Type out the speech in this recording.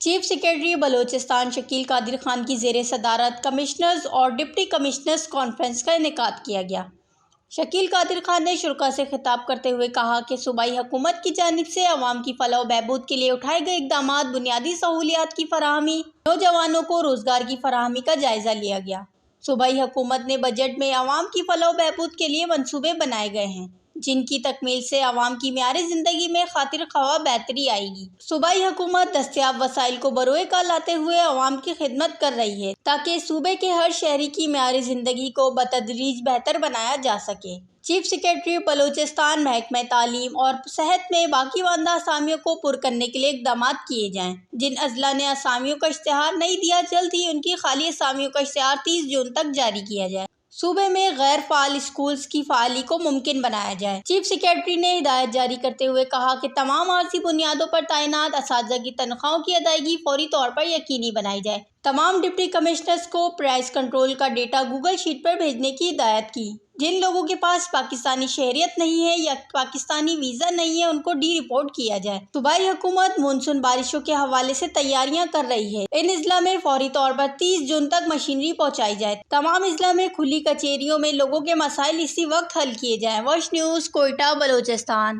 Chief secretary Balochistan Shakeel قادر خان کی زیر صدارت کمشنرز اور ڈپٹی کمشنرز کانفرنس کا انعقاد کیا گیا۔ شکیل قادر خان نے شرکاء سے خطاب کرتے ہوئے کہا کہ صوبائی حکومت کی جانب سے عوام کی فلاح و بہبود کے لیے اٹھائے گئے اقدامات، بنیادی سہولیات کی فراہمی، نوجوانوں کو روزگار کی فراہمی کا جائزہ لیا گیا۔ صوبائی حکومت نے بجٹ میں عوام کی فلاح و بہبود کے لیے منصوبے بنائے گئے ہیں، جن کی تکمیل سے عوام کی معیار زندگی میں خاطر خواہ بہتری آئے گی۔ صوبائی حکومت دستیاب وسائل کو بروئے کار لاتے ہوئے عوام کی خدمت کر رہی ہے تاکہ صوبے کے ہر شہری کی معیار زندگی کو بتدریج بہتر بنایا جا سکے۔ چیف سیکرٹری بلوچستان محکمہ تعلیم اور صحت میں باقی ماندہ اسامیوں کو پر کرنے کے لیے اقدامات کیے جائیں۔ جن اضلاع نے اسامیوں کا اشتہار نہیں دیا، جلد ہی ان کی خالی اسامیوں کا اشتہار 30 جون تک جاری کیا جائے۔ صوبے میں غیر فعال اسکولز کی فعالی کو ممکن بنایا جائے۔ چیف سیکرٹری نے ہدایت جاری کرتے ہوئے کہا کہ تمام عارضی بنیادوں پر تعینات اساتذہ کی تنخواہوں کی ادائیگی فوری طور پر یقینی بنائی جائے۔ تمام ڈپٹی کمشنرز کو پرائس کنٹرول کا ڈیٹا گوگل شیٹ پر بھیجنے کی ہدایت کی۔ جن لوگوں کے پاس پاکستانی شہریت نہیں ہے یا پاکستانی ویزا نہیں ہے، ان کو ڈی رپورٹ کیا جائے۔ صوبائی حکومت مونسون بارشوں کے حوالے سے تیاریاں کر رہی ہے۔ ان اضلاع میں فوری طور پر 30 جون تک مشینری پہنچائی جائے۔ تمام اضلاع میں کھلی کچہریوں میں لوگوں کے مسائل اسی وقت حل کیے جائیں۔ وش نیوز، کوئٹہ، بلوچستان۔